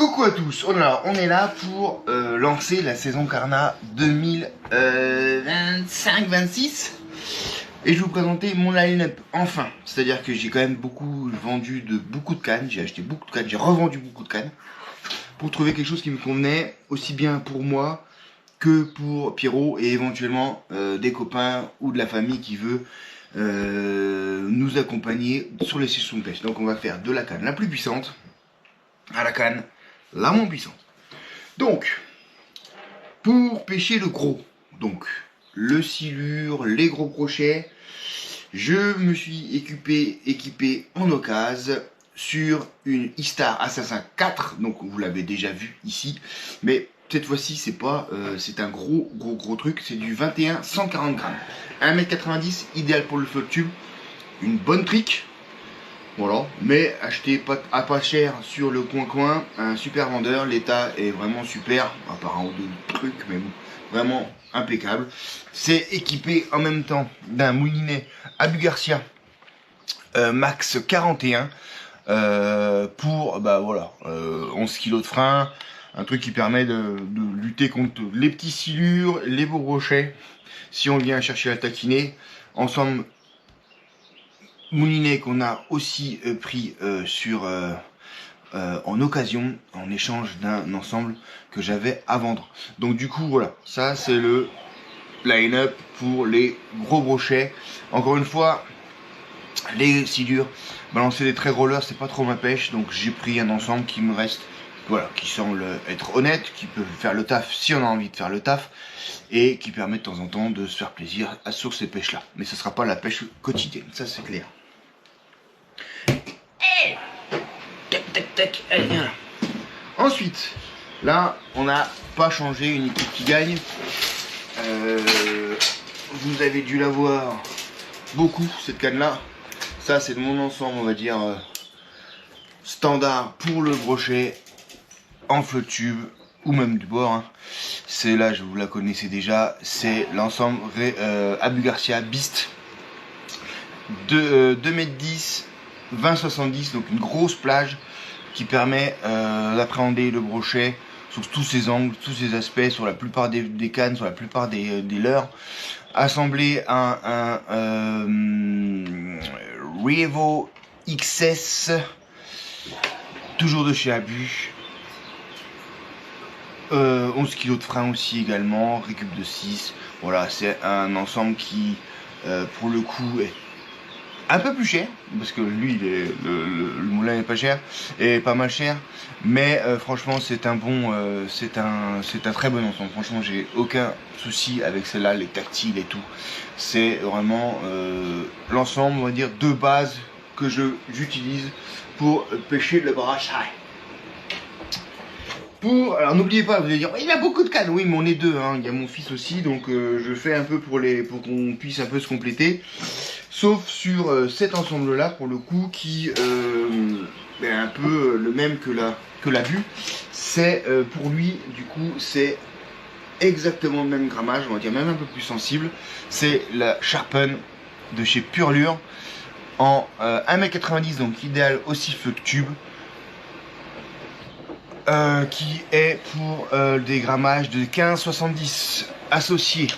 Coucou à tous, on est là pour lancer la saison Carnat 2025-26 et je vais vous présenter mon line-up enfin. C'est-à-dire que j'ai quand même vendu beaucoup de cannes, j'ai acheté beaucoup de cannes, j'ai revendu beaucoup de cannes pour trouver quelque chose qui me convenait aussi bien pour moi que pour Pierrot et éventuellement des copains ou de la famille qui veut nous accompagner sur les sessions de pêche. Donc on va faire de la canne la plus puissante à la canne la moins puissante. Donc, pour pêcher le gros, donc le silure, les gros crochets, je me suis équipé en occasion sur une Istar Assassin 4, donc vous l'avez déjà vu ici, mais cette fois-ci c'est un gros truc, c'est du 21 140 grammes, 1m90, idéal pour le flotte tube, une bonne trique. Voilà, mais acheté pas cher sur le coin, un super vendeur, l'état est vraiment super, à part un ou deux trucs, mais bon, vraiment impeccable. C'est équipé en même temps d'un moulinet Abu Garcia Max 41 pour 11 kg de frein, un truc qui permet de lutter contre les petits silures, les beaux brochets, si on vient chercher à taquiner, ensemble. Moulinet qu'on a aussi pris en occasion, en échange d'un ensemble que j'avais à vendre. Donc du coup voilà, ça c'est le line-up pour les gros brochets. Encore une fois, les silures, balancer des traits rollers c'est pas trop ma pêche, donc j'ai pris un ensemble qui me reste, voilà, qui semble être honnête, qui peut faire le taf si on a envie de faire le taf, et qui permet de temps en temps de se faire plaisir sur ces pêches là. Mais ce sera pas la pêche quotidienne, ça c'est clair. Tac, allez, viens là. Ensuite, là, on n'a pas changé une équipe qui gagne. Vous avez dû la voir beaucoup, cette canne-là. Ça, c'est de mon ensemble, on va dire, standard pour le brochet, en flotte tube, ou même du bord. Hein. C'est là, vous la connaissez déjà, c'est l'ensemble Abu Garcia Beast de 2m10, 20-70, donc une grosse plage qui permet d'appréhender le brochet sur tous ses angles, tous ses aspects, sur la plupart des cannes, sur la plupart des leurres. Assemblé à un Revo XS, toujours de chez Abu. 11 kg de frein aussi également, récup de 6. Voilà, c'est un ensemble qui, pour le coup, est un peu plus cher, parce que lui, le moulin est pas cher, et pas mal cher, mais franchement, c'est un très bon ensemble. Franchement, j'ai aucun souci avec celle-là, les tactiles et tout. C'est vraiment l'ensemble, on va dire, de base que j'utilise pour pêcher le brochet. Alors n'oubliez pas, vous allez dire, il a beaucoup de cannes, oui, mais on est deux, hein. Il y a mon fils aussi, donc je fais un peu pour qu'on puisse un peu se compléter. Sauf sur cet ensemble-là, pour le coup, qui est un peu le même que l'Abu. C'est pour lui, du coup, c'est exactement le même grammage, on va dire même un peu plus sensible. C'est la Sharpen de chez Purlure en 1m90, donc idéal aussi flotte tube. Qui est pour des grammages de 15-70 associé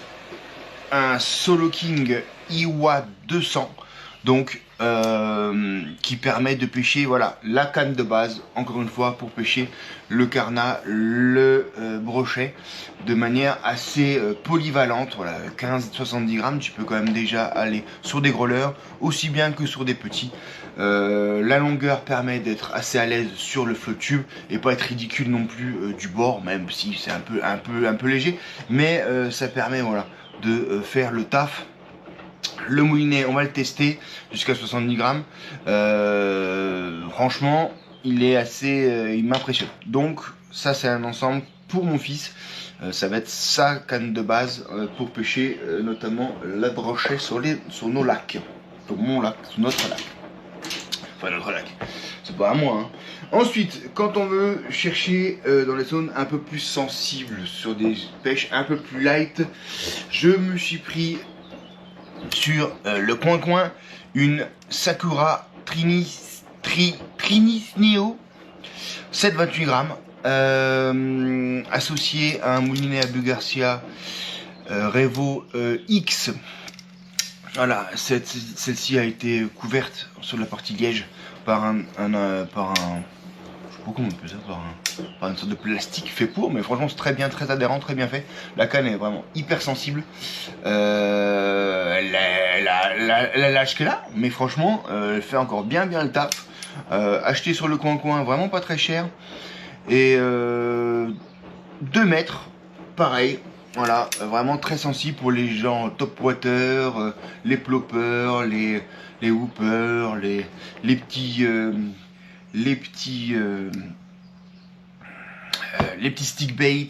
à un Solo King Iwa 200, donc qui permet de pêcher, voilà, la canne de base, encore une fois, pour pêcher le carnat, le brochet, de manière assez polyvalente. Voilà, 15-70 grammes, tu peux quand même déjà aller sur des gros leurres, aussi bien que sur des petits. La longueur permet d'être assez à l'aise sur le flotte tube et pas être ridicule non plus du bord, même si c'est un peu léger, mais ça permet, voilà, de faire le taf. Le moulinet, on va le tester jusqu'à 70 grammes. Franchement, il est assez, il m'impressionne. Donc ça, c'est un ensemble pour mon fils. Ça va être sa canne de base pour pêcher notamment la brochet sur nos lacs, sur mon lac, sur notre lac. Enfin notre lac, c'est pas à moi. Hein. Ensuite, quand on veut chercher dans les zones un peu plus sensibles, sur des pêches un peu plus light, je me suis pris sur le coin une Sakura Trinis Neo 7,28 grammes, associée à un moulinet à Bugarcia Revo X. Voilà, celle-ci a été couverte sur la partie liège par un je sais pas comment on appelle ça, par une sorte de plastique fait pour, mais franchement c'est très bien, très adhérent, très bien fait. La canne est vraiment hyper sensible. Elle lâche qu'elle a, mais franchement elle fait encore bien le taf. Acheté sur le coin, vraiment pas très cher. Et 2 mètres, pareil. Voilà, vraiment très sensible pour les gens top water, les ploppers, les hoopers, les petits stick bait,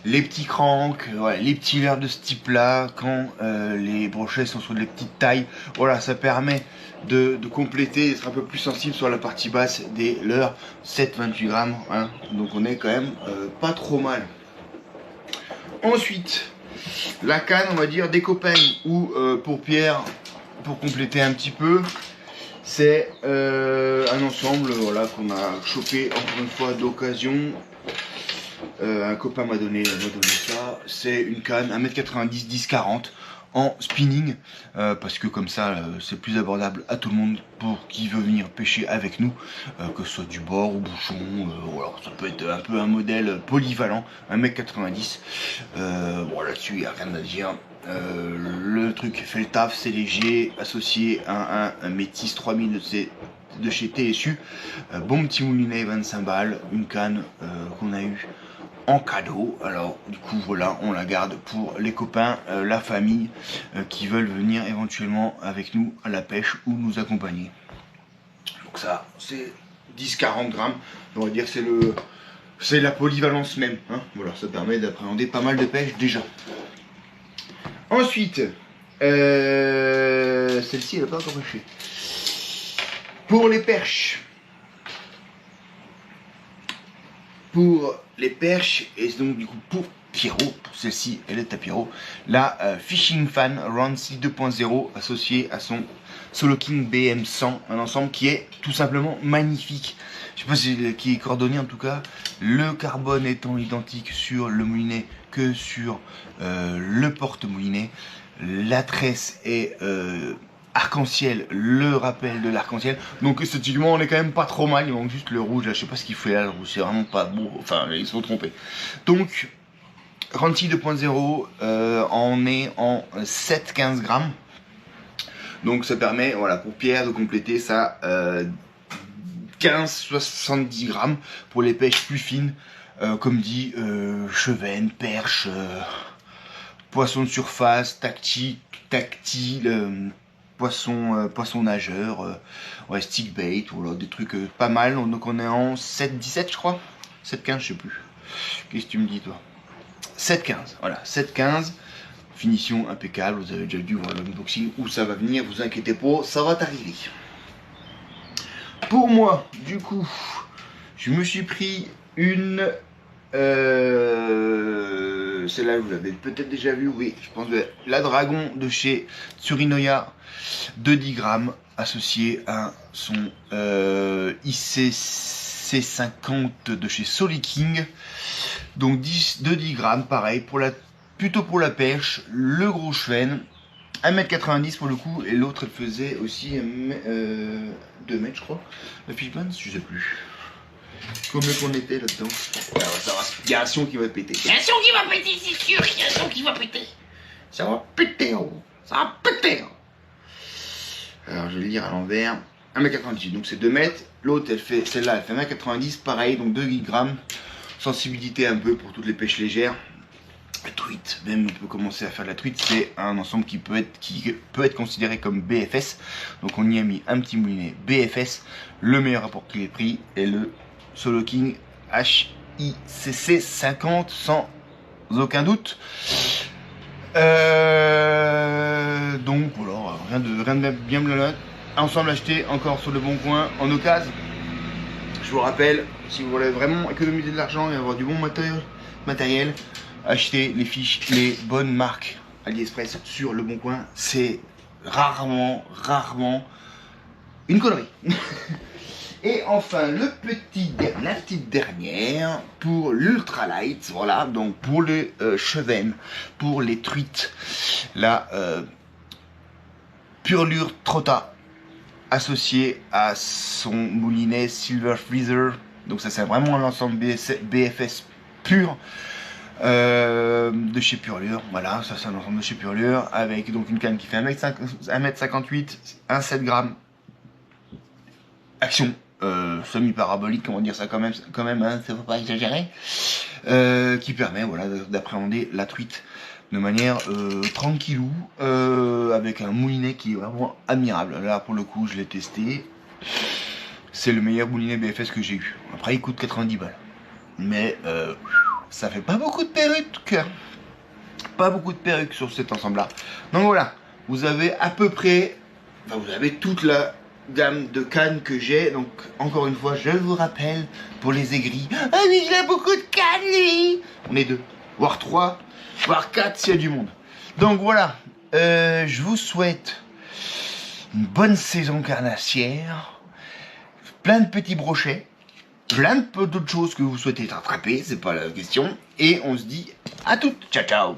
les petits cranks, ouais, les petits leurres de ce type là, quand les brochets sont sur des petites tailles. Voilà, ça permet de compléter, d'être un peu plus sensible sur la partie basse des leurres. 7-28 grammes, hein, donc on est quand même pas trop mal. Ensuite, la canne, on va dire, des copains ou pour Pierre, pour compléter un petit peu, c'est un ensemble voilà, qu'on a chopé encore une fois d'occasion. Un copain m'a donné ça. C'est une canne 1m90 10-40 en spinning parce que comme ça c'est plus abordable à tout le monde pour qui veut venir pêcher avec nous, que ce soit du bord ou bouchon. Voilà, ça peut être un peu un modèle polyvalent, 1m90. Bon, là-dessus il n'y a rien à dire. Le truc fait le taf, c'est léger, associé à un Métis 3000 de chez TSU. Bon petit moulinet 25 balles, une canne qu'on a eu en cadeau. Alors du coup voilà, on la garde pour les copains, la famille qui veulent venir éventuellement avec nous à la pêche ou nous accompagner. Donc ça c'est 10-40 grammes, on va dire que c'est la polyvalence même, hein. Voilà, ça permet d'appréhender pas mal de pêche déjà. Ensuite celle-ci elle n'a pas encore pêché. Pour les perches, et donc du coup pour Pierrot, pour celle-ci elle est à Pierrot, la Fishing Fan Rancy 2.0 associée à son Solo King BM100, un ensemble qui est tout simplement magnifique. Je sais pas si qui est coordonné en tout cas, le carbone étant identique sur le moulinet que sur le porte-moulinet. La tresse est arc-en-ciel, le rappel de l'arc-en-ciel. Donc esthétiquement on est quand même pas trop mal, il manque juste le rouge là, je sais pas ce qu'il fait là, le rouge c'est vraiment pas beau, enfin ils se sont trompés. Donc Rancy 2.0 on est en 7-15 grammes. Donc ça permet voilà pour Pierre de compléter ça 15-70 grammes pour les pêches plus fines, comme dit chevenne, perche, poisson de surface, tactile, poisson nageur, ouais, stick bait, voilà, des trucs pas mal. Donc on est en 7-17 je crois, 7-15 je sais plus. Qu'est-ce que tu me dis toi? 7-15, voilà, 7-15. Finition impeccable, vous avez déjà dû voir l'unboxing où ça va venir, vous inquiétez pas, ça va t'arriver. Pour moi, du coup, je me suis pris une... celle-là, vous l'avez peut-être déjà vu, oui, je pense que la Dragon de chez Tsurinoya de 10 grammes, associée à son ICC50 de chez Solo King. Donc 10 grammes, pareil, plutôt pour la pêche, le gros chevenne, 1m90 pour le coup, et l'autre elle faisait aussi 2 mètres je crois. La Fishman, je sais plus. Combien qu'on était là-dedans. Ah ouais, ça va, il y a un son qui va péter. Il y a un son qui va péter, c'est sûr, il y a un son qui va péter. Ça va péter, oh. Ça va péter. Alors je vais le lire à l'envers. 1m98, donc c'est 2 mètres. L'autre, celle-là, elle fait 1m90, pareil, donc 2 grammes. Sensibilité un peu pour toutes les pêches légères. La truite, même on peut commencer à faire de la truite, c'est un ensemble qui peut être considéré comme BFS. Donc on y a mis un petit moulinet BFS. Le meilleur rapport qualité-prix est le Solo King HICC 50 sans aucun doute. Donc voilà, rien de bien blabla. Ensemble acheté encore sur le bon coin en occasion. Je vous rappelle, si vous voulez vraiment économiser de l'argent et avoir du bon matériel, achetez les fiches, les bonnes marques AliExpress sur le bon coin. C'est rarement une connerie. Et enfin, la petite dernière pour l'ultralight, voilà, donc pour les chevennes, pour les truites, la Purlure Trotta, associée à son moulinet Silver Freezer. Donc ça c'est vraiment l'ensemble BFS pur de chez Purlure. Voilà, ça c'est un ensemble de chez Purlure avec donc une canne qui fait 1m58, 1,7 g. Action semi-parabolique, comment dire ça quand même hein, ça faut pas exagérer, qui permet voilà, d'appréhender la truite de manière tranquillou, avec un moulinet qui est vraiment admirable. Là pour le coup je l'ai testé, c'est le meilleur moulinet BFS que j'ai eu. Après il coûte 90 balles, mais ça fait pas beaucoup de perruques, sur cet ensemble là. Donc voilà, vous avez à peu près, enfin vous avez toute la gamme de cannes que j'ai. Donc encore une fois je vous rappelle, pour les aigris, ah oui il a beaucoup de cannes lui, on est 2, voire 3, voire 4 s'il y a du monde. Donc voilà, je vous souhaite une bonne saison carnassière, plein de petits brochets, plein d'autres choses que vous souhaitez attraper, c'est pas la question, et on se dit à toutes, ciao ciao.